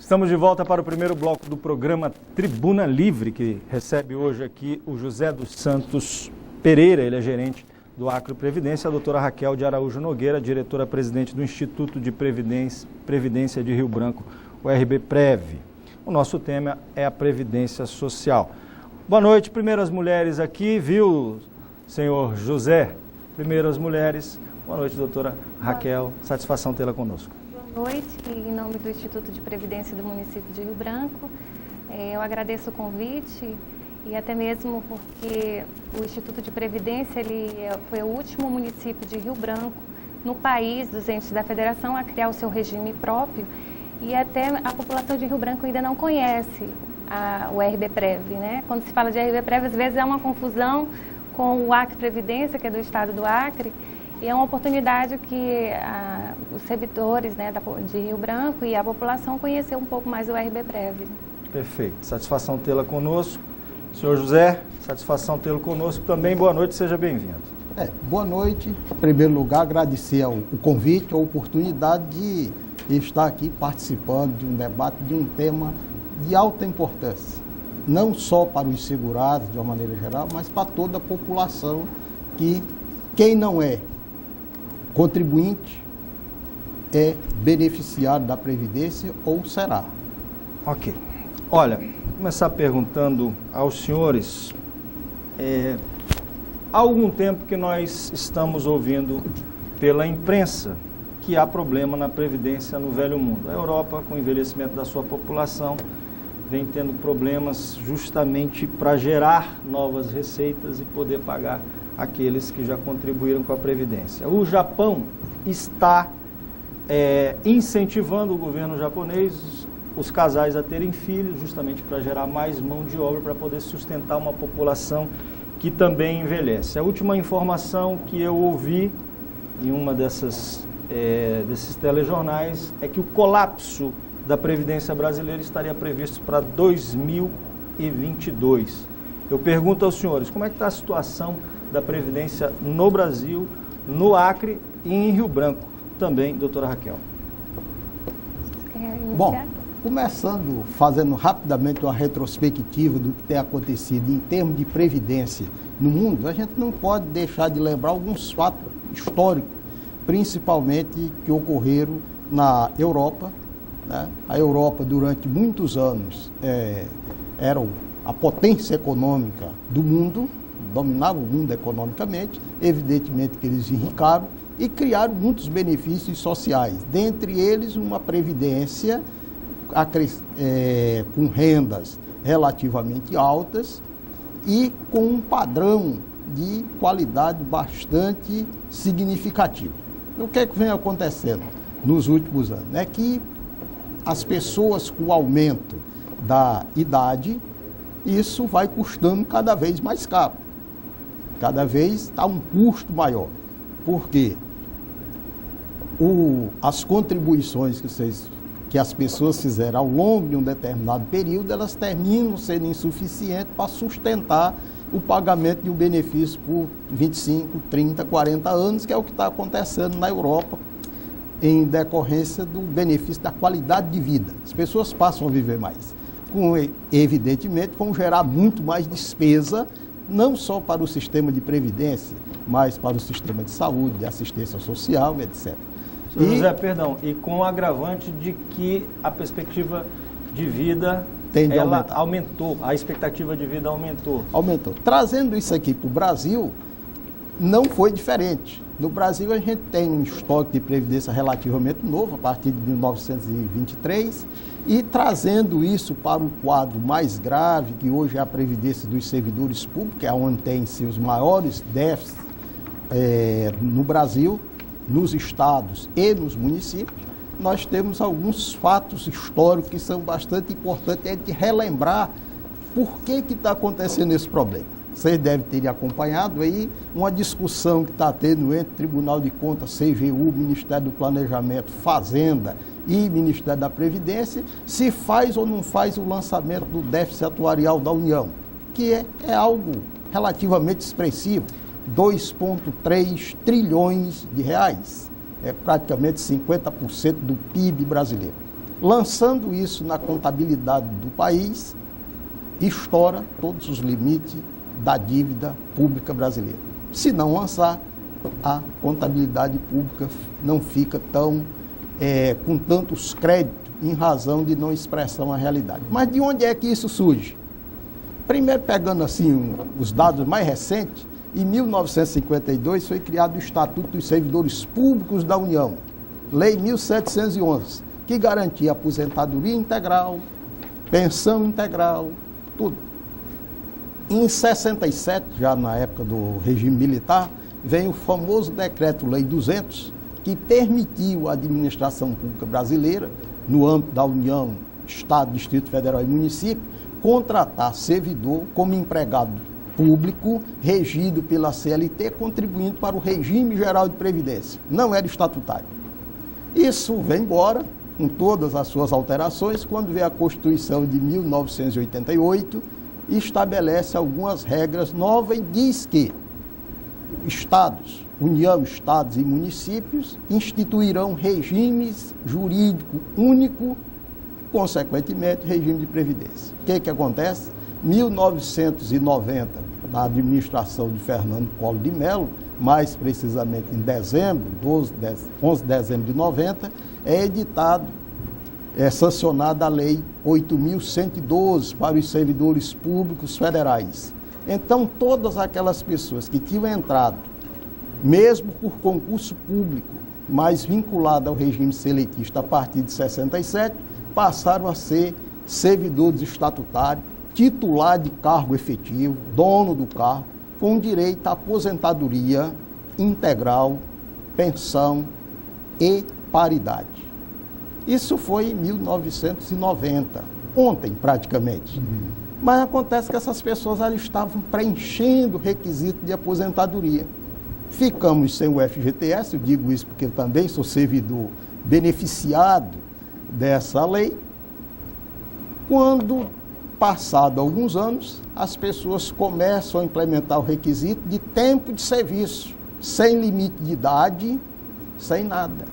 Estamos de volta para o primeiro bloco do programa Tribuna Livre, que recebe hoje aqui o José dos Santos Pereira, ele é gerente do Acre Previdência, a doutora Raquel de Araújo Nogueira, diretora-presidente do Instituto de Previdência de Rio Branco, o RBPrev. O nosso tema é a Previdência Social. Boa noite, primeiras mulheres aqui, viu, senhor José? Primeiras mulheres. Boa noite, doutora Raquel, satisfação tê-la conosco. Boa noite, em nome do Instituto de Previdência do município de Rio Branco, eu agradeço o convite e até mesmo porque o Instituto de Previdência foi o último município de Rio Branco no país dos entes da federação a criar o seu regime próprio e até a população de Rio Branco ainda não conhece o RBPrev, né? Quando se fala de RBPrev, às vezes é uma confusão com o Acre Previdência, que é do estado do Acre. E é uma oportunidade que os servidores, né, de Rio Branco e a população conhecer um pouco mais o RBPrev. Perfeito. Satisfação tê-la conosco. Senhor José, satisfação tê-lo conosco também. Boa noite, seja bem-vindo. Boa noite. Em primeiro lugar, agradecer o convite, a oportunidade de estar aqui participando de um debate de um tema de alta importância. Não só para os segurados, de uma maneira geral, mas para toda a população que quem não é contribuinte é beneficiário da Previdência ou será. Ok. Olha, vou começar perguntando aos senhores. Há algum tempo que nós estamos ouvindo pela imprensa que há problema na Previdência no velho mundo. A Europa, com o envelhecimento da sua população, vem tendo problemas justamente para gerar novas receitas e poder pagar aqueles que já contribuíram com a Previdência. O Japão está incentivando o governo japonês, os casais a terem filhos, justamente para gerar mais mão de obra, para poder sustentar uma população que também envelhece. A última informação que eu ouvi em uma desses telejornais é que o colapso da Previdência brasileira estaria previsto para 2022. Eu pergunto aos senhores, como é que está a situação da Previdência no Brasil, no Acre e em Rio Branco também, doutora Raquel? Bom, começando, fazendo rapidamente uma retrospectiva do que tem acontecido em termos de Previdência no mundo, a gente não pode deixar de lembrar alguns fatos históricos, principalmente que ocorreram na Europa, né? A Europa, durante muitos anos, era a potência econômica do mundo, dominava o mundo economicamente, evidentemente que eles enricaram e criaram muitos benefícios sociais, dentre eles uma previdência com rendas relativamente altas e com um padrão de qualidade bastante significativo. O que é que vem acontecendo nos últimos anos? É que as pessoas com o aumento da idade, isso vai custando cada vez mais caro. Cada vez está um custo maior. Por quê? As contribuições que as pessoas fizeram ao longo de um determinado período, elas terminam sendo insuficientes para sustentar o pagamento de um benefício por 25, 30, 40 anos, que é o que está acontecendo na Europa, em decorrência do benefício da qualidade de vida. As pessoas passam a viver mais. Evidentemente, vão gerar muito mais despesa, não só para o sistema de previdência, mas para o sistema de saúde, de assistência social, etc. Senhor José, perdão, e com o agravante de que a perspectiva de vida aumentou, a expectativa de vida aumentou. Aumentou. Trazendo isso aqui para o Brasil, não foi diferente. No Brasil, a gente tem um estoque de previdência relativamente novo, a partir de 1923, e trazendo isso para o quadro mais grave, que hoje é a previdência dos servidores públicos, que é onde tem seus maiores déficits no Brasil, nos estados e nos municípios, nós temos alguns fatos históricos que são bastante importantes de relembrar por que está acontecendo esse problema. Vocês devem ter acompanhado aí uma discussão que está tendo entre Tribunal de Contas, CGU, Ministério do Planejamento, Fazenda e Ministério da Previdência, se faz ou não faz o lançamento do déficit atuarial da União, que é algo relativamente expressivo, 2,3 trilhões de reais, é praticamente 50% do PIB brasileiro. Lançando isso na contabilidade do país, estoura todos os limites da dívida pública brasileira. Se não lançar, a contabilidade pública não fica com tantos créditos em razão de não expressão a realidade. Mas de onde é que isso surge? Primeiro, pegando assim os dados mais recentes, em 1952 foi criado o Estatuto dos Servidores Públicos da União, Lei 1711, que garantia aposentadoria integral, pensão integral, tudo. Em 67, já na época do regime militar, vem o famoso Decreto-Lei 200, que permitiu à administração pública brasileira, no âmbito da União, Estado, Distrito Federal e município, contratar servidor como empregado público, regido pela CLT, contribuindo para o regime geral de previdência. Não era estatutário. Isso vem embora, com todas as suas alterações, quando vem a Constituição de 1988, e estabelece algumas regras novas e diz que Estados, União, Estados e municípios instituirão regimes jurídico único, consequentemente, regime de previdência. O que acontece? 1990, na administração de Fernando Collor de Mello, mais precisamente em dezembro, 11 de dezembro de 90, é sancionada a Lei 8.112 para os servidores públicos federais. Então, todas aquelas pessoas que tinham entrado, mesmo por concurso público, mas vinculado ao regime seletista a partir de 67, passaram a ser servidores estatutários, titular de cargo efetivo, dono do cargo, com direito à aposentadoria integral, pensão e paridade. Isso foi em 1990, ontem praticamente. Mas acontece que essas pessoas ali estavam preenchendo o requisito de aposentadoria. Ficamos sem o FGTS, eu digo isso porque eu também sou servidor beneficiado dessa lei. Quando, passado alguns anos, as pessoas começam a implementar o requisito de tempo de serviço, sem limite de idade, sem nada.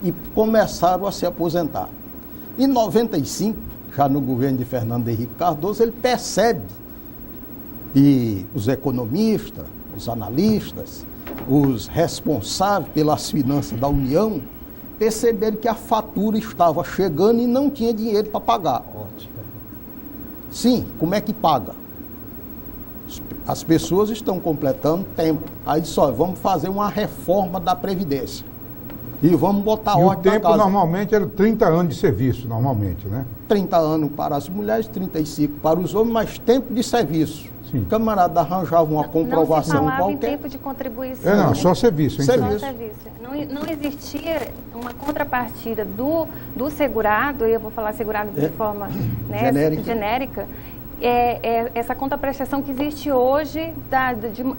E começaram a se aposentar. Em 95, já no governo de Fernando Henrique Cardoso, ele percebe, e os economistas, os analistas, os responsáveis pelas finanças da União, perceberam que a fatura estava chegando e não tinha dinheiro para pagar. Ótimo. Sim, como é que paga? As pessoas estão completando tempo. Aí disse, olha, vamos fazer uma reforma da Previdência. E vamos botar ordem na casa. E o tempo normalmente era 30 anos de serviço, normalmente, né? 30 anos para as mulheres, 35 para os homens, mas tempo de serviço. Sim. O camarada arranjava uma comprovação não se falava qualquer. em tempo de contribuição. Não, só serviço. Hein? Serviço. Só serviço. Não existia uma contrapartida do segurado, e eu vou falar segurado de forma genérica, essa contraprestação que existe hoje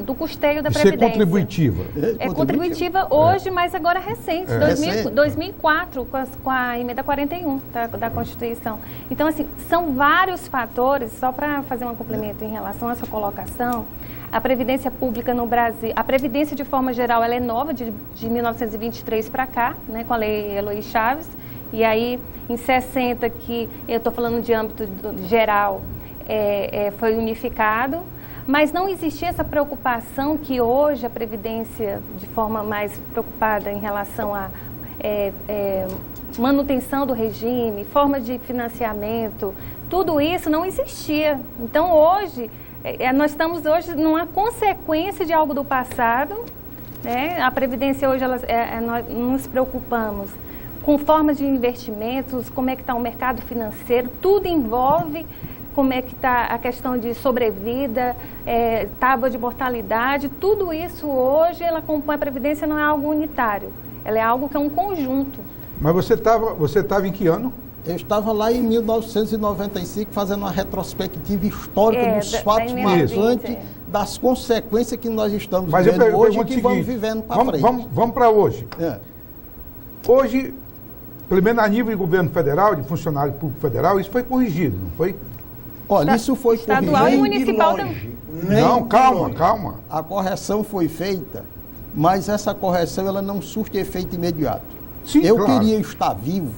do custeio da Previdência. Ser contributiva. É contributiva hoje, mas agora recente, 2004, com a emenda 41 da Constituição. Então, assim, são vários fatores, só para fazer um complemento em relação a essa colocação, a Previdência Pública no Brasil, a Previdência de forma geral, ela é nova, de 1923 para cá, né, com a Lei Eloy Chaves, e aí em 60, que eu estou falando de âmbito geral, foi unificado, mas não existia essa preocupação que hoje a Previdência, de forma mais preocupada em relação à manutenção do regime, forma de financiamento, tudo isso não existia. Então hoje, nós estamos hoje numa consequência de algo do passado, né? A Previdência hoje, nós nos preocupamos com formas de investimentos, como é que está o mercado financeiro, tudo envolve como é que está a questão de sobrevida, tábua de mortalidade, tudo isso hoje ela compõe a Previdência, não é algo unitário, ela é algo que é um conjunto. Mas você estava em que ano? Eu estava lá em 1995 fazendo uma retrospectiva histórica dos fatos marcantes, das consequências que nós estamos vendo hoje e que vamos vivendo para frente. Vamos para hoje. Hoje, pelo menos a nível de governo federal, de funcionário público federal, isso foi corrigido, não foi? Olha, isso foi estadual e municipal também. Não, calma. A correção foi feita, mas essa correção ela não surte efeito imediato. Sim, eu claro. queria estar vivo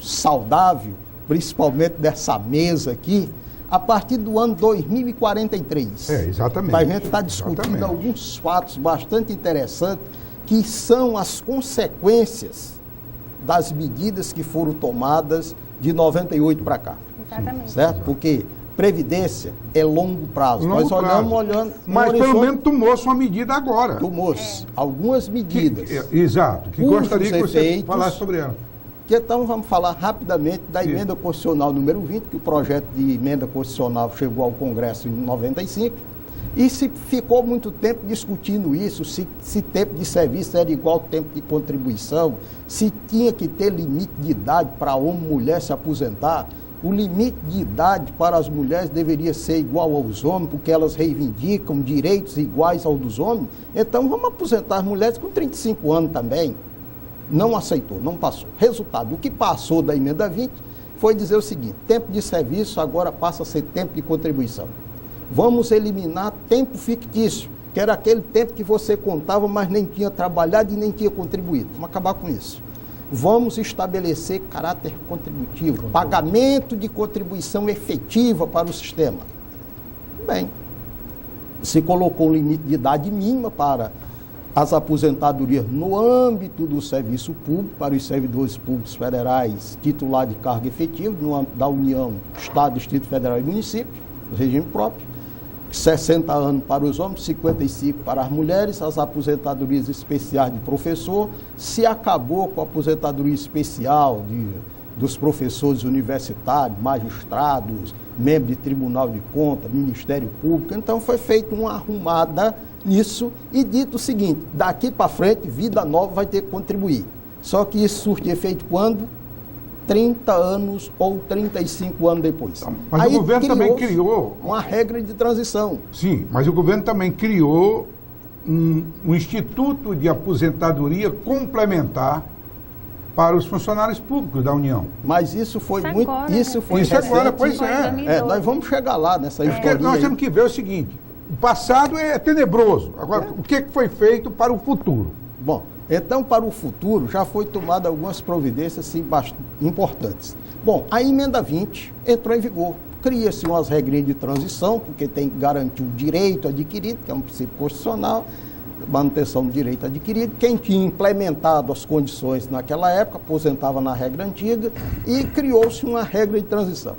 saudável, principalmente dessa mesa aqui, a partir do ano 2043. Exatamente. A gente está discutindo alguns fatos bastante interessantes, que são as consequências das medidas que foram tomadas de 98 para cá. Exatamente. Certo? Porque previdência é longo prazo. Nós olhando mas pelo menos tomou-se uma medida agora. Tomou-se algumas medidas. Exato. Que gostaria que você falasse sobre ela. Então vamos falar rapidamente da emenda constitucional número 20, que o projeto de emenda constitucional chegou ao Congresso em 95, e se ficou muito tempo discutindo isso, se tempo de serviço era igual ao tempo de contribuição, se tinha que ter limite de idade para homem e mulher se aposentar. O limite de idade para as mulheres deveria ser igual aos homens, porque elas reivindicam direitos iguais aos dos homens. Então vamos aposentar as mulheres com 35 anos também. Não aceitou, não passou. Resultado, o que passou da emenda 20 foi dizer o seguinte: tempo de serviço agora passa a ser tempo de contribuição. Vamos eliminar tempo fictício, que era aquele tempo que você contava, mas nem tinha trabalhado e nem tinha contribuído. Vamos acabar com isso. Vamos estabelecer caráter contributivo, pagamento de contribuição efetiva para o sistema. Bem, se colocou um limite de idade mínima para as aposentadorias no âmbito do serviço público, para os servidores públicos federais titulares de cargo efetivo, no âmbito da União, Estado, Distrito Federal e Município, regime próprio, 60 anos para os homens, 55 para as mulheres, as aposentadorias especiais de professor. Se acabou com a aposentadoria especial dos professores universitários, magistrados, membros de Tribunal de Contas, Ministério Público. Então foi feita uma arrumada nisso e dito o seguinte: daqui para frente, vida nova vai ter que contribuir. Só que isso surte efeito quando? 30 anos ou 35 anos depois. Mas aí o governo também criou uma regra de transição. Sim, mas o governo também criou um instituto de aposentadoria complementar para os funcionários públicos da União. Mas isso foi isso muito... Agora, isso foi isso recente. Agora, pois é. Nós vamos chegar lá nessa história. Nós temos que ver o seguinte: o passado é tenebroso. Agora, o que foi feito para o futuro? Bom, então, para o futuro, já foi tomada algumas providências sim, bastante importantes. Bom, a emenda 20 entrou em vigor. Cria-se umas regrinhas de transição, porque tem que garantir o direito adquirido, que é um princípio constitucional, manutenção do direito adquirido. Quem tinha implementado as condições naquela época, aposentava na regra antiga, e criou-se uma regra de transição.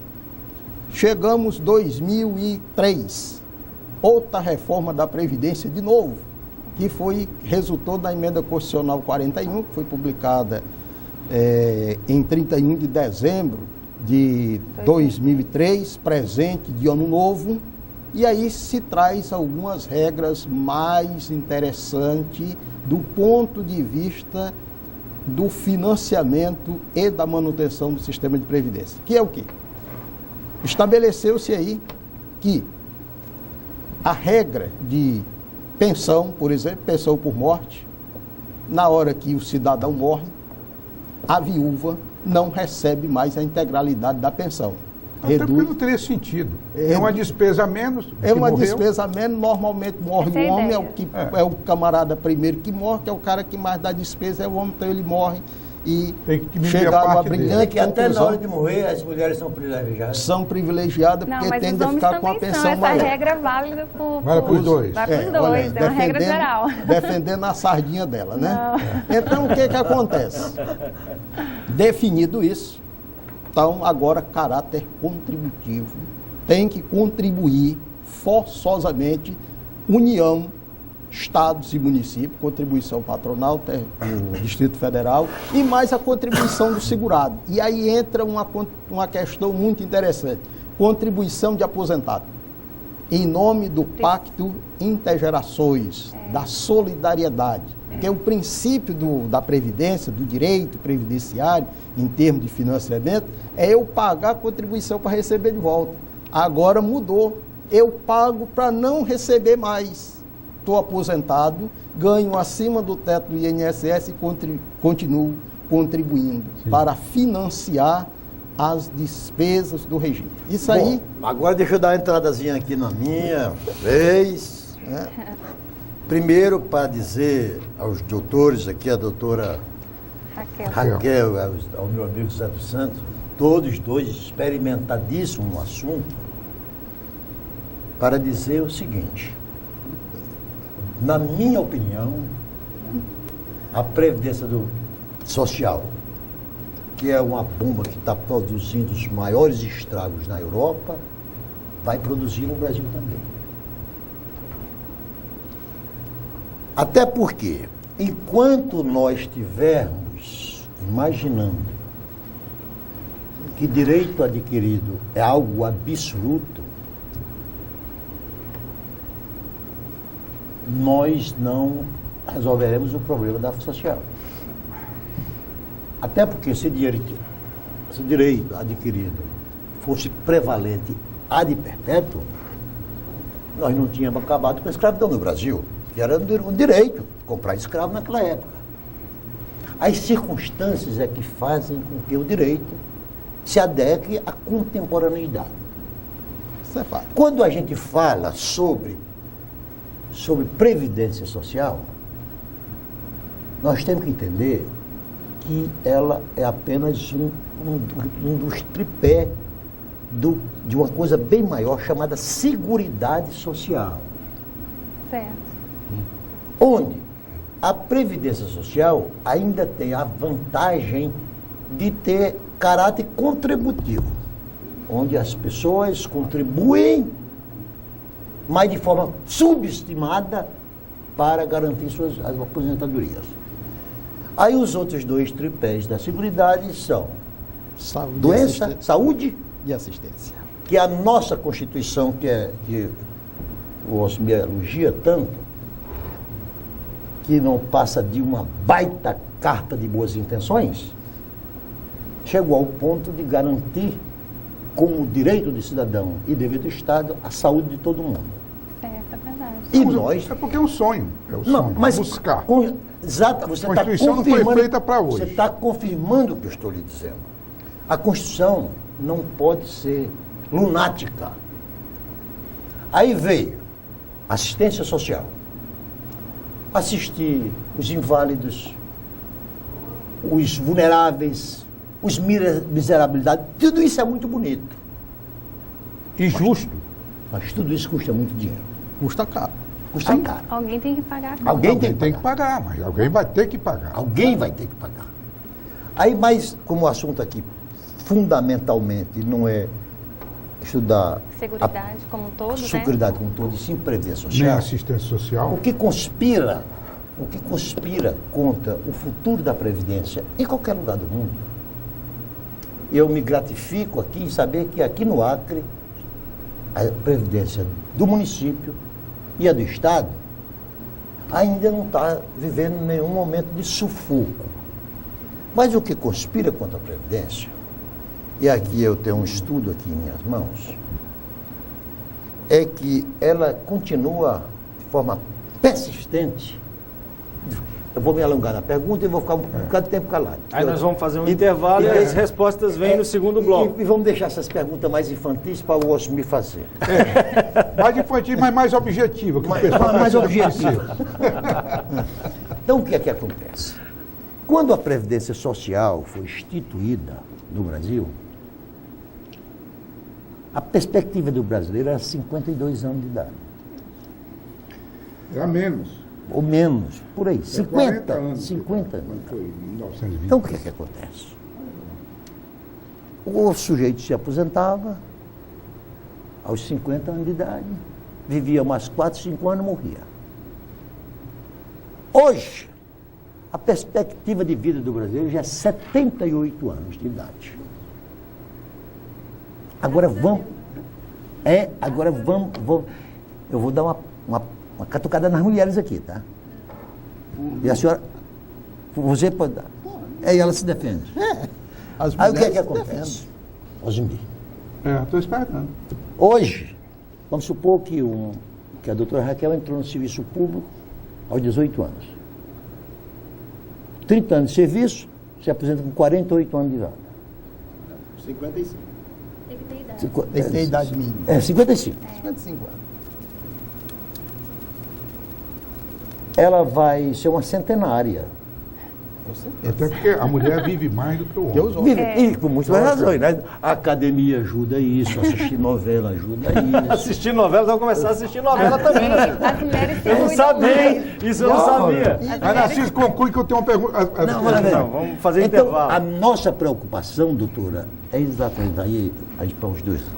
Chegamos 2003, outra reforma da Previdência de novo, que resultou da emenda constitucional 41, que foi publicada em 31 de dezembro de 2003, presente de ano novo, e aí se traz algumas regras mais interessantes do ponto de vista do financiamento e da manutenção do sistema de previdência, que é o quê? Estabeleceu-se aí que a regra de pensão, por exemplo, pensão por morte, na hora que o cidadão morre, a viúva não recebe mais a integralidade da pensão. Até porque não teria sentido. É uma despesa a menos. É uma despesa a menos, normalmente morre o homem, é o camarada primeiro que morre, que é o cara que mais dá despesa, é o homem, então ele morre e chega a uma brilhante que até na hora de morrer as mulheres são privilegiadas. São privilegiadas porque tendem a ficar com a pensão essa maior. Essa regra é válida para os dois. Vai para os dois, é uma regra geral. Defendendo a sardinha dela, né? Então, o que acontece? Definido isso, então, agora, caráter contributivo, tem que contribuir forçosamente União, Estados e municípios, contribuição patronal, o Distrito Federal, e mais a contribuição do segurado. E aí entra uma questão muito interessante, contribuição de aposentado, em nome do Pacto Intergerações, da solidariedade, que é o princípio da Previdência, do direito previdenciário, em termos de financiamento, é eu pagar a contribuição para receber de volta. Agora mudou, eu pago para não receber mais. Estou aposentado, ganho acima do teto do INSS e continuo contribuindo para financiar as despesas do regime. Isso aí... Agora deixa eu dar uma entradazinha aqui na minha vez. Primeiro, para dizer aos doutores aqui, a doutora Raquel. Ao meu amigo José dos Santos, todos dois experimentadíssimos no assunto, para dizer o seguinte: na minha opinião, a Previdência Social, que é uma bomba que está produzindo os maiores estragos na Europa, vai produzir no Brasil também. Até porque, enquanto nós estivermos imaginando que direito adquirido é algo absoluto, nós não resolveremos o problema da social. Até porque se direito adquirido fosse prevalente ad perpétuo, nós não tínhamos acabado com a escravidão no Brasil, que era um direito comprar escravo naquela época. As circunstâncias é que fazem com que o direito se adeque à contemporaneidade. Isso é fato. Quando a gente fala sobre previdência social, nós temos que entender que ela é apenas um dos tripés de uma coisa bem maior chamada Seguridade Social. Certo. Onde a Previdência Social ainda tem a vantagem de ter caráter contributivo, onde as pessoas contribuem, mas de forma subestimada para garantir suas as aposentadorias. Aí os outros dois tripés da Seguridade são Saúde, doença, saúde, e assistência. que a nossa Constituição, que o Osmir elogia tanto, que não passa de uma baita carta de boas intenções, chegou ao ponto de garantir, como direito do cidadão e dever do Estado, a saúde de todo mundo. Certo, é verdade. E nós... É porque é um sonho. É o Não, sonho. mas buscar. Exato, você A está Constituição não foi confirmando, feita para hoje. você está confirmando o que eu estou lhe dizendo. A Constituição não pode ser lunática. Aí veio assistência social, assistir os inválidos, os vulneráveis, os miserabilidades, tudo isso é muito bonito. E justo. Mas tudo isso custa muito dinheiro. Custa caro. Custa caro. Alguém tem que pagar a conta. Alguém tem Alguém que pagar. mas alguém vai ter que pagar. Alguém vai ter que pagar. Aí, mas como o assunto aqui fundamentalmente não é estudar Seguridade como um todo, a né? seguridade como um todo, e sim previdência Nem social, assistência social. o que conspira contra o futuro da Previdência em qualquer lugar do mundo. Eu me gratifico aqui em saber que aqui no Acre, a Previdência do município e a do Estado ainda não está vivendo nenhum momento de sufoco. Mas o que conspira contra a Previdência, e aqui eu tenho um estudo aqui em minhas mãos, é que ela continua de forma persistente. Eu vou me alongar na pergunta e vou ficar um bocado de tempo calado. Aí nós vamos fazer um intervalo e as respostas vêm no segundo bloco. E vamos deixar essas perguntas mais infantis para o Osmir fazer. Mais infantil, mas mais objetiva. Que o pessoal Mais precisa objetivo. Então, o que é que acontece? Quando a Previdência Social foi instituída no Brasil, a perspectiva do brasileiro era 52 anos de idade. Era menos. Ou menos, por aí. 50 anos. 50 anos. Quando foi em 1920. Então, o que é que acontece? O sujeito se aposentava aos 50 anos de idade, vivia mais 4, 5 anos e morria. Hoje, a perspectiva de vida do brasileiro já é 78 anos de idade. Agora vamos... eu vou dar uma catucada nas mulheres aqui, tá? E a senhora... Você pode dar. Aí ela se defende. As Aí o que é que mulheres se acontece? Osmir. Estou esperando. Hoje, vamos supor que a doutora Raquel entrou no serviço público aos 18 anos. 30 anos de serviço, se aposenta com 48 anos de idade. 55. Tem que ter idade. Tem que ter idade mínima. 55. 55 anos. Ela vai ser uma centenária. Com certeza. Até porque a mulher vive mais do que o Que os homem. homens. Vive, e com muitas razões, né? A academia ajuda isso, assistir novela ajuda isso. Assistir novela, vamos começar a assistir novela também, né? As mulheres se Eu não cuidam sabia, mais. hein? Isso eu não sabia. Mas Narciso, conclui que eu tenho uma pergunta. Não, vamos fazer Então, intervalo. a nossa preocupação, doutora, é exatamente aí, para os dois lados.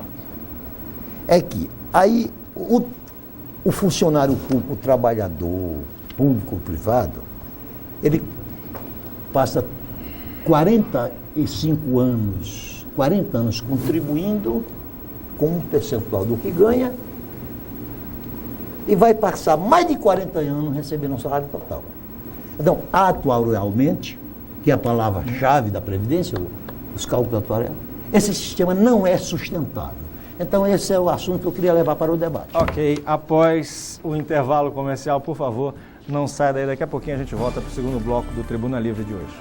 É que aí o funcionário público, o trabalhador público ou privado, ele passa 40 anos contribuindo com um percentual do que ganha e vai passar mais de 40 anos recebendo um salário total. Então, atuarialmente, que é a palavra-chave da Previdência, os cálculos atuariais, esse sistema não é sustentável. Então, esse é o assunto que eu queria levar para o debate. Ok, após o intervalo comercial, por favor, não saia daí. Daqui a pouquinho a gente volta para o segundo bloco do Tribuna Livre de hoje.